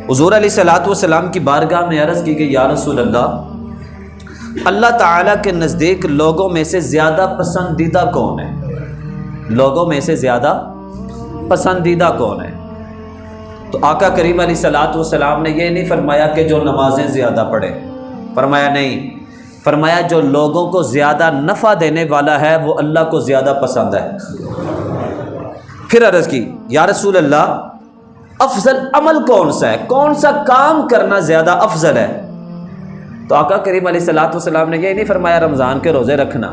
حضور علیہ الصلوۃ والسلام کی بارگاہ میں عرض کی گئی، یا رسول اللہ، اللہ تعالیٰ کے نزدیک لوگوں میں سے زیادہ پسندیدہ کون ہے؟ لوگوں میں سے زیادہ پسندیدہ کون ہے؟ تو آقا کریم علیہ الصلوۃ والسلام نے یہ نہیں فرمایا کہ جو نمازیں زیادہ پڑھے، فرمایا نہیں، فرمایا جو لوگوں کو زیادہ نفع دینے والا ہے وہ اللہ کو زیادہ پسند ہے۔ پھر عرض کی، یا رسول اللہ، افضل عمل کون سا ہے؟ کون سا کام کرنا زیادہ افضل ہے؟ تو آقا کریم علیہ الصلوۃ والسلام نے یہ نہیں فرمایا رمضان کے روزے رکھنا،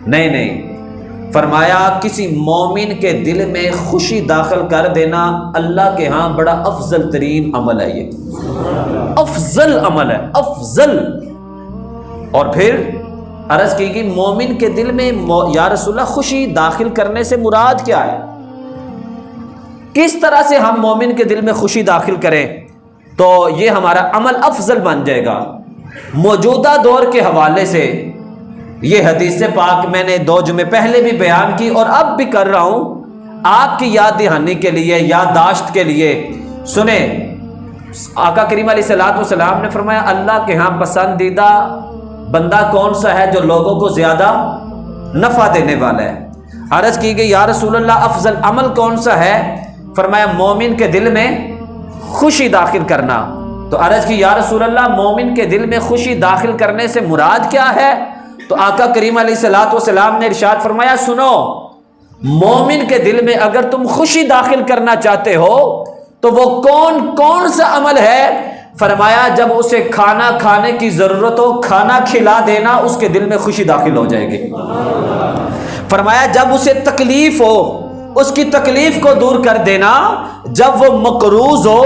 نہیں، فرمایا کسی مومن کے دل میں خوشی داخل کر دینا اللہ کے ہاں بڑا افضل ترین عمل ہے، یہ افضل عمل ہے، افضل۔ اور پھر عرض کی گئی مومن کے دل میں یا رسول اللہ خوشی داخل کرنے سے مراد کیا ہے؟ کس طرح سے ہم مومن کے دل میں خوشی داخل کریں تو یہ ہمارا عمل افضل بن جائے گا؟ موجودہ دور کے حوالے سے یہ حدیث پاک میں نے 2 جمعے پہلے بھی بیان کی اور اب بھی کر رہا ہوں آپ کی یاد دہانی کے لیے، یادداشت کے لیے۔ سنیں، آقا کریم علیہ الصلوۃ والسلام نے فرمایا اللہ کے ہاں پسندیدہ بندہ کون سا ہے؟ جو لوگوں کو زیادہ نفع دینے والا ہے۔ عرض کی گئی، یا رسول اللہ، افضل عمل کون سا ہے؟ فرمایا مومن کے دل میں خوشی داخل کرنا۔ تو عرض کی، یا رسول اللہ، مومن کے دل میں خوشی داخل کرنے سے مراد کیا ہے؟ تو آقا کریم علیہ الصلوۃ والسلام نے ارشاد فرمایا، سنو، مومن کے دل میں اگر تم خوشی داخل کرنا چاہتے ہو تو وہ کون سا عمل ہے؟ فرمایا جب اسے کھانا کھانے کی ضرورت ہو، کھانا کھلا دینا اس کے دل میں خوشی داخل ہو جائے گی۔ فرمایا جب اسے تکلیف ہو، اس کی تکلیف کو دور کر دینا، جب وہ مقروض ہو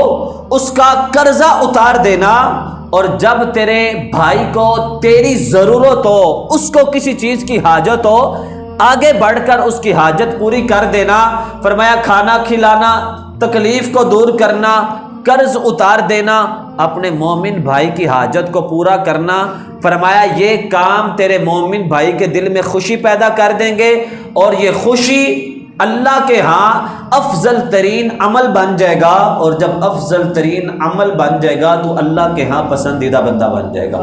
اس کا قرضہ اتار دینا، اور جب تیرے بھائی کو تیری ضرورت ہو، اس کو کسی چیز کی حاجت ہو، آگے بڑھ کر اس کی حاجت پوری کر دینا۔ فرمایا کھانا کھلانا، تکلیف کو دور کرنا، قرض اتار دینا، اپنے مومن بھائی کی حاجت کو پورا کرنا، فرمایا یہ کام تیرے مومن بھائی کے دل میں خوشی پیدا کر دیں گے، اور یہ خوشی اللہ کے ہاں افضل ترین عمل بن جائے گا، اور جب افضل ترین عمل بن جائے گا تو اللہ کے ہاں پسندیدہ بندہ بن جائے گا۔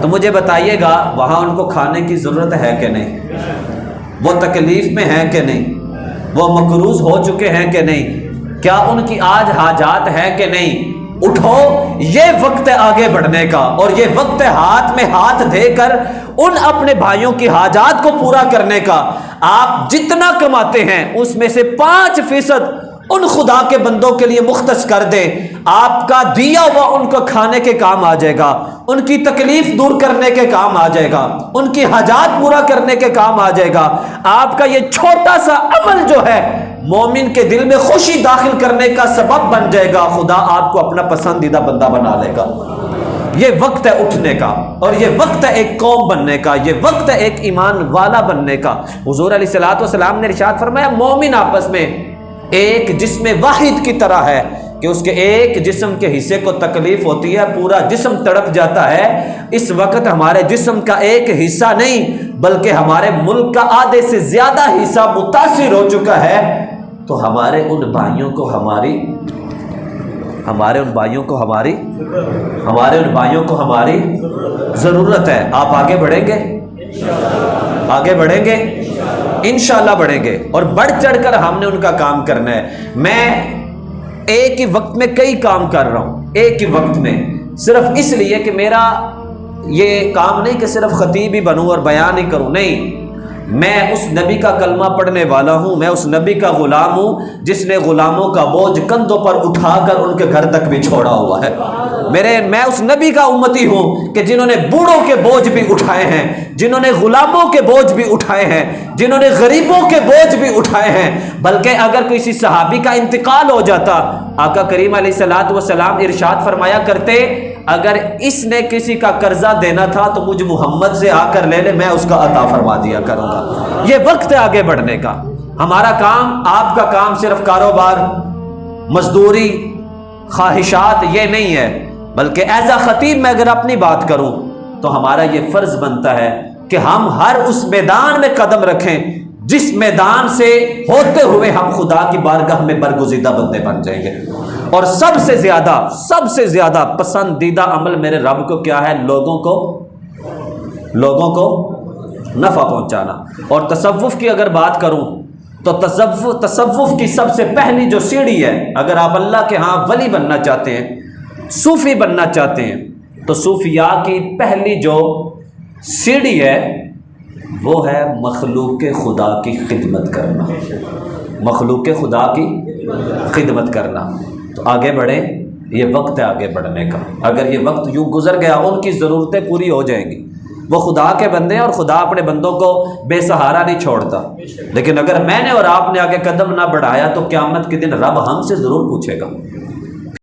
تو مجھے بتائیے گا وہاں ان کو کھانے کی ضرورت ہے کہ نہیں؟ وہ تکلیف میں ہیں کہ نہیں؟ وہ مقروض ہو چکے ہیں کہ نہیں؟ کیا ان کی آج حاجات ہے کہ نہیں؟ اٹھو، یہ وقت ہے آگے بڑھنے کا، اور یہ وقت ہے ہاتھ میں ہاتھ دے کر ان اپنے بھائیوں کی حاجات کو پورا کرنے کا۔ آپ جتنا کماتے ہیں اس میں سے 5% ان خدا کے بندوں کے لیے مختص کر دیں، آپ کا دیا ہوا ان کو کھانے کے کام آ جائے گا، ان کی تکلیف دور کرنے کے کام آ جائے گا، ان کی حاجات پورا کرنے کے کام آ جائے گا۔ آپ کا یہ چھوٹا سا عمل جو ہے مومن کے دل میں خوشی داخل کرنے کا سبب بن جائے گا، خدا آپ کو اپنا پسندیدہ بندہ بنا لے گا۔ یہ وقت ہے اٹھنے کا، اور یہ وقت ہے ایک قوم بننے کا، یہ وقت ہے ایک ایمان والا بننے کا۔ حضور علیہ الصلوۃ والسلام نے ارشاد فرمایا مومن آپس میں ایک جسم واحد کی طرح ہے کہ اس کے ایک جسم کے حصے کو تکلیف ہوتی ہے، پورا جسم تڑپ جاتا ہے۔ اس وقت ہمارے جسم کا ایک حصہ نہیں بلکہ ہمارے ملک کا آدھے سے زیادہ حصہ متاثر ہو چکا ہے، تو ہمارے ان بھائیوں کو ہماری ضرورت ہے۔ آپ آگے بڑھیں گے؟ آگے بڑھیں گے؟ انشاءاللہ بڑھیں گے، اور بڑھ چڑھ کر ہم نے ان کا کام کرنا ہے۔ میں ایک ہی وقت میں کئی کام کر رہا ہوں، ایک ہی وقت میں، صرف اس لیے کہ میرا یہ کام نہیں کہ صرف خطیب ہی بنوں اور بیان ہی کروں، نہیں، میں اس نبی کا کلمہ پڑھنے والا ہوں، میں اس نبی کا غلام ہوں جس نے غلاموں کا بوجھ کندھوں پر اٹھا کر ان کے گھر تک بھی چھوڑا ہوا ہے۔ میں اس نبی کا امتی ہوں کہ جنہوں نے بوڑھوں کے بوجھ بھی اٹھائے ہیں، جنہوں نے غلاموں کے بوجھ بھی اٹھائے ہیں، جنہوں نے غریبوں کے بوجھ بھی اٹھائے ہیں۔ بلکہ اگر کسی صحابی کا انتقال ہو جاتا، آقا کریم علیہ الصلوۃ والسلام ارشاد فرمایا کرتے، اگر اس نے کسی کا قرضہ دینا تھا تو مجھ محمد سے آ کر لے لے، میں اس کا عطا فرما دیا کروں گا۔ یہ وقت ہے آگے بڑھنے کا۔ ہمارا کام، آپ کا کام صرف کاروبار، مزدوری، خواہشات یہ نہیں ہے، بلکہ ایز اے خطیب میں اگر اپنی بات کروں تو ہمارا یہ فرض بنتا ہے کہ ہم ہر اس میدان میں قدم رکھیں جس میدان سے ہوتے ہوئے ہم خدا کی بارگاہ میں برگزیدہ بندے بن جائیں گے۔ اور سب سے زیادہ پسندیدہ عمل میرے رب کو کیا ہے؟ لوگوں کو نفع پہنچانا۔ اور تصوف کی اگر بات کروں تو تصوف کی سب سے پہلی جو سیڑھی ہے، اگر آپ اللہ کے ہاں ولی بننا چاہتے ہیں، صوفی بننا چاہتے ہیں، تو صوفیاء کی پہلی جو سیڑھی ہے وہ ہے مخلوق خدا کی خدمت کرنا، مخلوق خدا کی خدمت کرنا۔ تو آگے بڑھیں، یہ وقت ہے آگے بڑھنے کا۔ اگر یہ وقت یوں گزر گیا، ان کی ضرورتیں پوری ہو جائیں گی، وہ خدا کے بندے ہیں اور خدا اپنے بندوں کو بے سہارا نہیں چھوڑتا۔ لیکن اگر میں نے اور آپ نے آگے قدم نہ بڑھایا تو قیامت کے دن رب ہم سے ضرور پوچھے گا۔